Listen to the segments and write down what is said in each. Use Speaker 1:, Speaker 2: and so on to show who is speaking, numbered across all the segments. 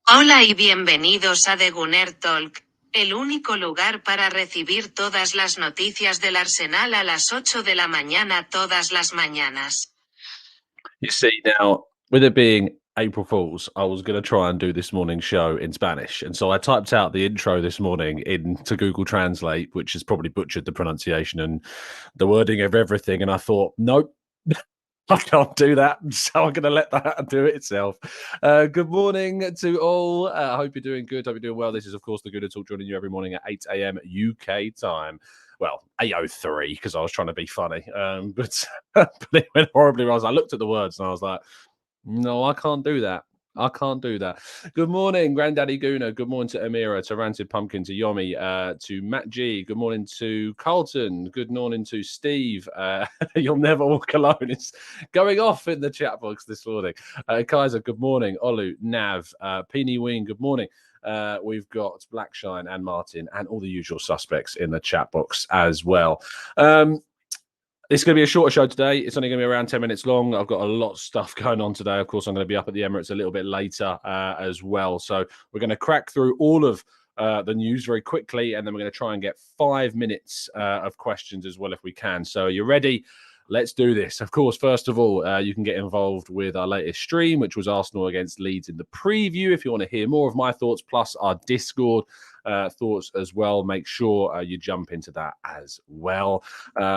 Speaker 1: Hola y bienvenidos a The Gooner Talk, el único lugar para recibir todas las noticias del Arsenal a las 8 de la mañana todas las mañanas.
Speaker 2: You see, now, with it being April Fool's, I was going to try and do this morning's show in Spanish. And so I typed out the intro this morning into Google Translate, which has probably butchered the pronunciation and the wording of everything. And I thought, nope. I can't do that, so I'm going to let that do it itself. Good morning to all. I hope you're doing good. Hope you're doing well. This is, of course, the Gooner Talk, joining you every morning at 8 a.m. UK time. Well, 8:03 because I was trying to be funny, but it went horribly wrong. I looked at the words and I was like, no, I can't do that. I can't do that. Good morning, Granddaddy Gooner. Good morning to Amira, to Ranted Pumpkin, to Yomi, to Matt G. Good morning to Carlton. Good morning to Steve. You'll never walk alone. It's going off in the chat box this morning. Kaiser, good morning. Olu, Nav, Peony Wing, good morning. We've got Blackshine and Martin and all the usual suspects in the chat box as well. It's going to be a shorter show today. It's only going to be around 10 minutes long. I've got a lot of stuff going on today. Of course, I'm going to be up at the Emirates a little bit later as well. So we're going to crack through all of the news very quickly, and then we're going to try and get 5 minutes of questions as well if we can. So are you ready? Let's do this. Of course, first of all, you can get involved with our latest stream, which was Arsenal against Leeds in the preview. If you want to hear more of my thoughts, plus our Discord thoughts as well, make sure you jump into that as well.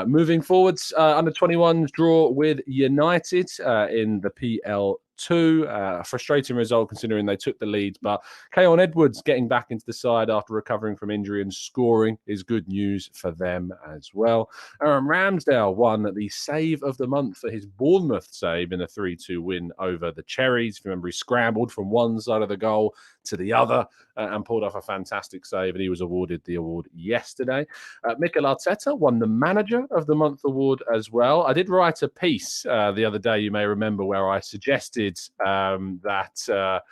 Speaker 2: Moving forwards, Under21s draw with United in the PL2. A frustrating result considering they took the lead, but Keon Edwards getting back into the side after recovering from injury and scoring is good news for them as well. Ramsdale won the save of the month for his Bournemouth save in a 3-2 win over the Cherries. If you remember, he scrambled from one side of the goal to the other and pulled off a fantastic save, and he was awarded the award yesterday. Mikel Arteta won the Manager of the Month award as well. I did write a piece the other day, you may remember, where I suggested that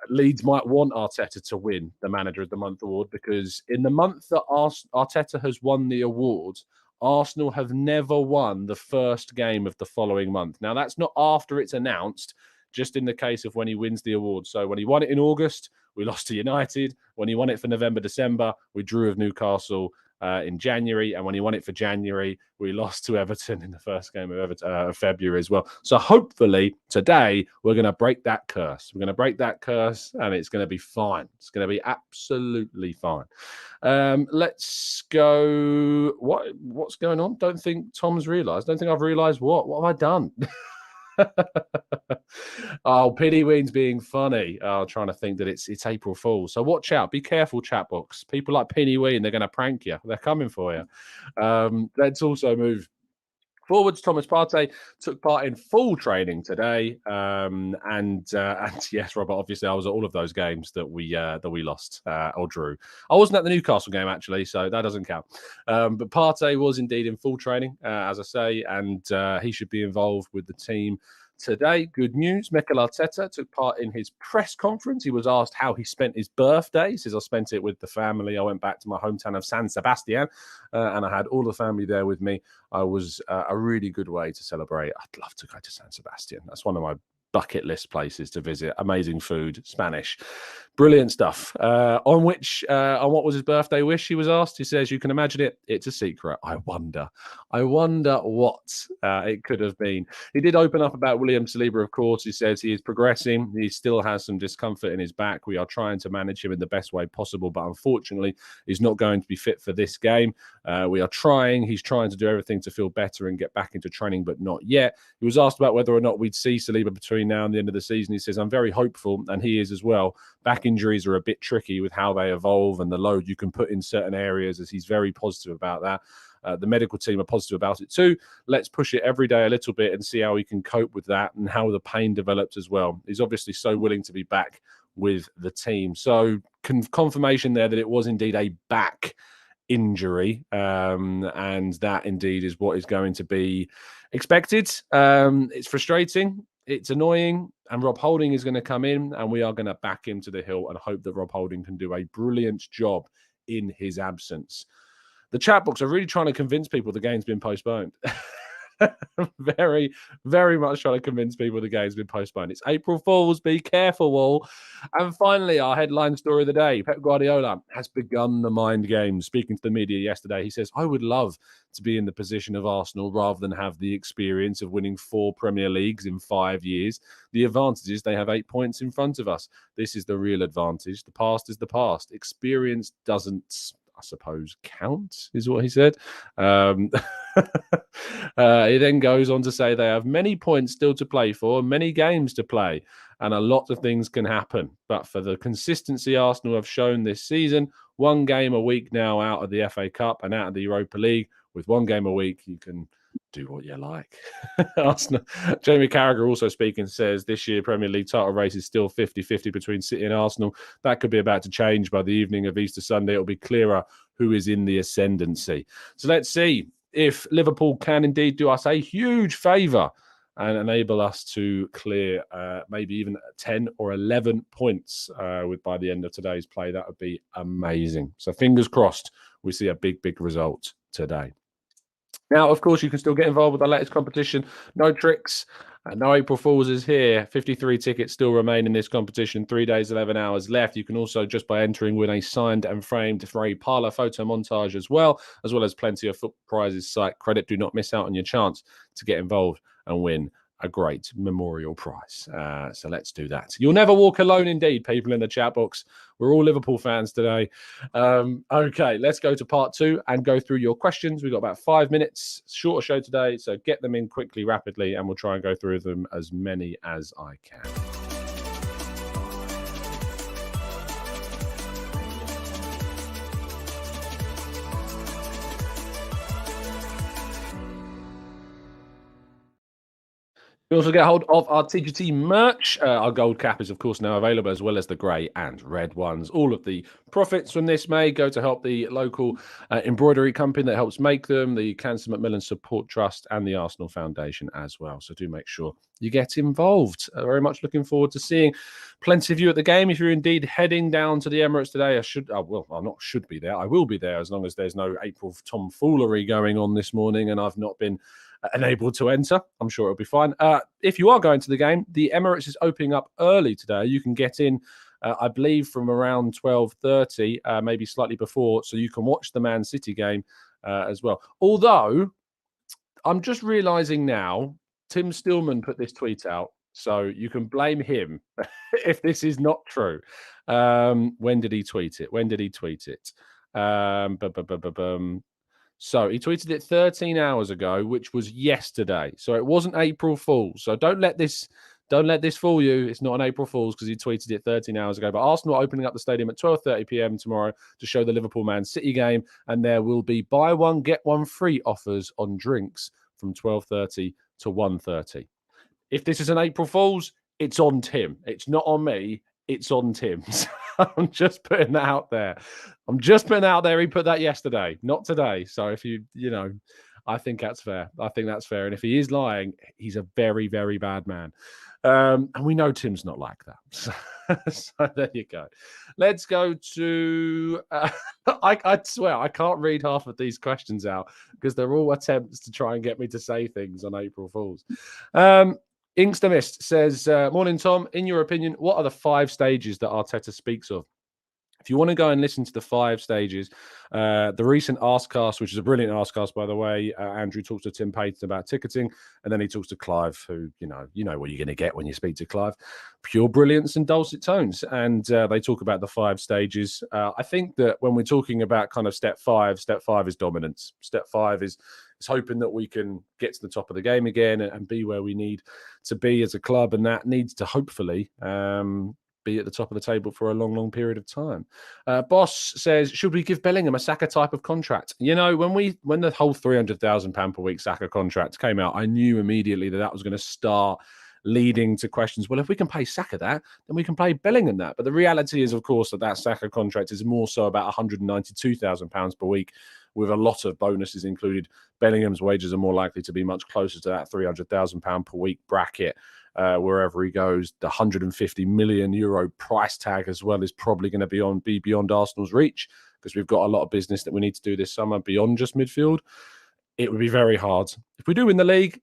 Speaker 2: Leeds might want Arteta to win the Manager of the Month award, because in the month that Arteta has won the award, Arsenal have never won the first game of the following month. Now, that's not after it's announced, just in the case of when he wins the award. So when he won it in August, we lost to United. When he won it for November, December, we drew with Newcastle in January. And when he won it for January, we lost to Everton in the first game of February as well. So hopefully today we're going to break that curse. We're going to break that curse and it's going to be fine. It's going to be absolutely fine. Let's go. What's going on? Don't think Tom's realised. Don't think I've realised what. What have I done? Oh, Penny Ween's being funny. Trying to think that it's April Fool's. So watch out. Be careful, chat box. People like Penny Ween, they're going to prank you. They're coming for you. Let's also move forwards. Thomas Partey took part in full training today, and yes, Robert. Obviously, I was at all of those games that we lost or drew. I wasn't at the Newcastle game actually, so that doesn't count. But Partey was indeed in full training, as I say, and he should be involved with the team today. Good news. Mikel Arteta took part in his press conference. He was asked how he spent his birthday. He says, I spent it with the family. I went back to my hometown of San Sebastian and I had all the family there with me. I was a really good way to celebrate. I'd love to go to San Sebastian. That's one of my bucket list places to visit. Amazing food, Spanish, brilliant stuff. On what was his birthday wish? He was asked. He says, "You can imagine it. It's a secret." I wonder what it could have been. He did open up about William Saliba. Of course, he says he is progressing. He still has some discomfort in his back. We are trying to manage him in the best way possible, but unfortunately, he's not going to be fit for this game. We are trying. He's trying to do everything to feel better and get back into training, but not yet. He was asked about whether or not we'd see Saliba between now and the end of the season. He says, I'm very hopeful, and he is as well. Back injuries are a bit tricky with how they evolve and the load you can put in certain areas, as he's very positive about that. The medical team are positive about it too. Let's push it every day a little bit and see how he can cope with that and how the pain develops as well. He's obviously so willing to be back with the team. So confirmation there that it was indeed a back injury, and that indeed is what is going to be expected. It's frustrating, it's annoying, and Rob Holding is going to come in, and we are going to back him to the hill and hope that Rob Holding can do a brilliant job in his absence. The chat box are really trying to convince people the game's been postponed. Very, very much trying to convince people the game's been postponed. It's April Fools. Be careful, Wall. And finally, our headline story of the day. Pep Guardiola has begun the mind game. Speaking to the media yesterday, he says, I would love to be in the position of Arsenal rather than have the experience of winning 4 Premier Leagues in 5 years. The advantage is they have 8 points in front of us. This is the real advantage. The past is the past. Experience doesn't, I suppose, count, is what he said. He then goes on to say they have many points still to play for, many games to play, and a lot of things can happen. But for the consistency Arsenal have shown this season, 1 game a week now out of the FA Cup and out of the Europa League, with 1 game a week, you can do what you like. Arsenal. Jamie Carragher also speaking says this year Premier League title race is still 50-50 between City and Arsenal. That could be about to change by the evening of Easter Sunday. It'll be clearer who is in the ascendancy. So let's see if Liverpool can indeed do us a huge favour and enable us to clear maybe even 10 or 11 points by the end of today's play. That would be amazing. So fingers crossed we see a big result today. Now, of course, you can still get involved with the latest competition. No tricks. No April Fools is here. 53 tickets still remain in this competition. 3 days, 11 hours left. You can also, just by entering, win a signed and framed Frey Parlour photo montage as well as plenty of foot prizes, site credit. Do not miss out on your chance to get involved and win a great memorial prize. So let's do that. You'll never walk alone, indeed, people in the chat box. We're all Liverpool fans today. Okay, let's go to part 2 and go through your questions. We've got about 5 minutes. Shorter show today, so get them in quickly, rapidly, and we'll try and go through them as many as I can. You also get hold of our TGT merch. Our gold cap is, of course, now available, as well as the grey and red ones. All of the profits from this may go to help the local embroidery company that helps make them, the Cancer Macmillan Support Trust, and the Arsenal Foundation as well. So do make sure you get involved. Very much looking forward to seeing plenty of you at the game. If you're indeed heading down to the Emirates today, I will be there as long as there's no April tomfoolery going on this morning and I've not been unable to enter. I'm sure it'll be fine. If you are going to the game, the Emirates is opening up early today. You can get in, I believe, from around 12:30, maybe slightly before, so you can watch the Man City game as well. Although, I'm just realising now, Tim Stillman put this tweet out, so you can blame him if this is not true. When did he tweet it? So he tweeted it 13 hours ago, which was yesterday. So it wasn't April Fool's. So don't let this fool you. It's not an April Fool's because he tweeted it 13 hours ago. But Arsenal are opening up the stadium at 12:30 p.m. tomorrow to show the Liverpool Man City game, and there will be buy one get one free offers on drinks from 12:30 to 1:30. If this is an April Fool's, it's on Tim. It's not on me. It's on Tim. So I'm just putting that out there. He put that yesterday, not today. So if I think that's fair. And if he is lying, he's a very, very bad man. And we know Tim's not like that. So there you go. Let's go to... I swear, I can't read half of these questions out because they're all attempts to try and get me to say things on April Fools. Inkstermist says, morning, Tom. In your opinion, what are the 5 stages that Arteta speaks of? If you want to go and listen to the 5 stages, the recent Askcast, which is a brilliant Askcast, by the way, Andrew talks to Tim Payton about ticketing, and then he talks to Clive, who, you know what you're going to get when you speak to Clive. Pure brilliance and dulcet tones. And they talk about the 5 stages. I think that when we're talking about kind of step 5 is dominance. Step 5 is hoping that we can get to the top of the game again and be where we need to be as a club. And that needs to hopefully be at the top of the table for a long period of time. Boss says, should we give Bellingham a Saka type of contract? You know, when the whole £300,000 per week Saka contract came out, I knew immediately that was going to start leading to questions. Well, if we can pay Saka that, then we can pay Bellingham that. But the reality is, of course, that Saka contract is more so about £192,000 per week, with a lot of bonuses included. Bellingham's wages are more likely to be much closer to that £300,000 per week bracket. Wherever he goes, the €150 million price tag as well is probably going to be beyond Arsenal's reach, because we've got a lot of business that we need to do this summer beyond just midfield. it would be very hard. If we do win the league,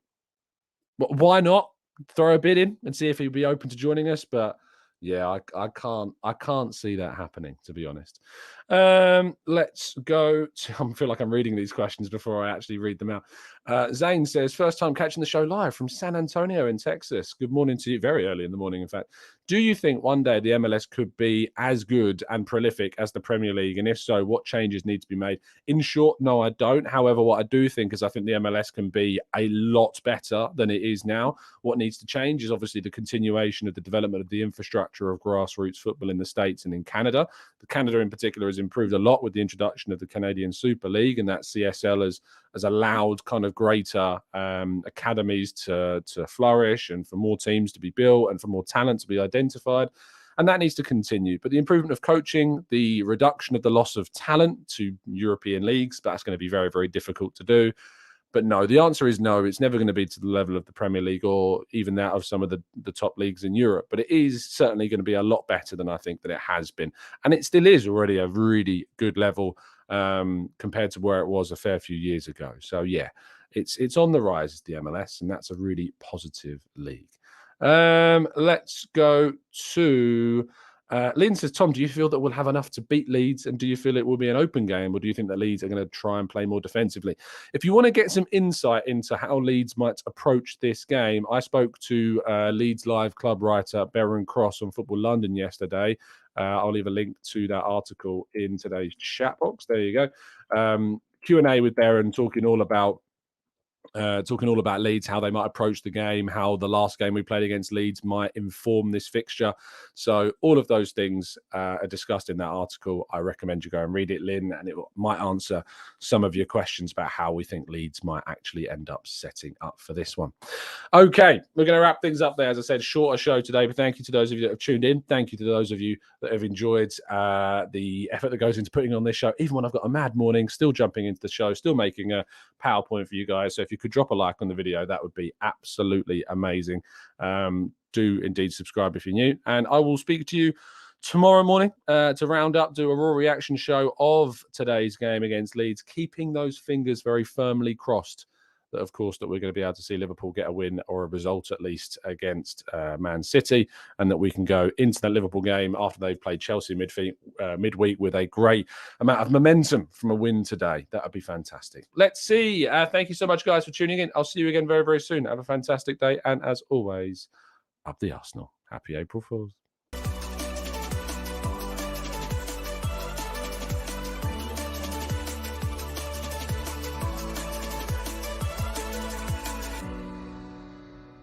Speaker 2: why not throw a bid in and see if he'd be open to joining us? But yeah, I can't see that happening, to be honest. Let's go to, I feel like I'm reading these questions before I actually read them out. Zane says, first time catching the show live from San Antonio in Texas. Good morning to you, very early in the morning, in fact. Do you think one day the MLS could be as good and prolific as the Premier League? And if so, what changes need to be made? In short, no, I don't. However, what I do think is I think the MLS can be a lot better than it is now. What needs to change is obviously the continuation of the development of the infrastructure of grassroots football in the States and in Canada. Canada in particular has improved a lot with the introduction of the Canadian Super League, and that CSL has allowed kind of greater academies to flourish and for more teams to be built and for more talent to be identified. And that needs to continue. But the improvement of coaching, the reduction of the loss of talent to European leagues, that's going to be very, very difficult to do. But no, the answer is no. It's never going to be to the level of the Premier League or even that of some of the top leagues in Europe. But it is certainly going to be a lot better than I think that it has been. And it still is already a really good level compared to where it was a fair few years ago. So, yeah, it's on the rise, the MLS, and that's a really positive league. Let's go to... Lynn says, Tom, do you feel that we'll have enough to beat Leeds? And do you feel it will be an open game? Or do you think that Leeds are going to try and play more defensively? If you want to get some insight into how Leeds might approach this game, I spoke to Leeds Live club writer Beron Cross on Football London yesterday. I'll leave a link to that article in today's chat box. There you go. Q&A with Beron talking all about Leeds, how they might approach the game, how the last game we played against Leeds might inform this fixture. So all of those things are discussed in that article. I recommend you go and read it, Lynn, and it might answer some of your questions about how we think Leeds might actually end up setting up for this one. Okay, we're going to wrap things up there. As I said, shorter show today, but thank you to those of you that have tuned in. Thank you to those of you that have enjoyed the effort that goes into putting on this show. Even when I've got a mad morning, still jumping into the show, still making a PowerPoint for you guys. So if you could drop a like on the video, that would be absolutely amazing. Do indeed subscribe if you're new, and I will speak to you tomorrow morning to round up, do a raw reaction show of today's game against Leeds, keeping those fingers very firmly crossed that, of course, that we're going to be able to see Liverpool get a win or a result at least against Man City, and that we can go into the Liverpool game after they've played Chelsea midweek with a great amount of momentum from a win today. That would be fantastic. Let's see. Thank you so much, guys, for tuning in. I'll see you again very, very soon. Have a fantastic day. And as always, up the Arsenal. Happy April Fools.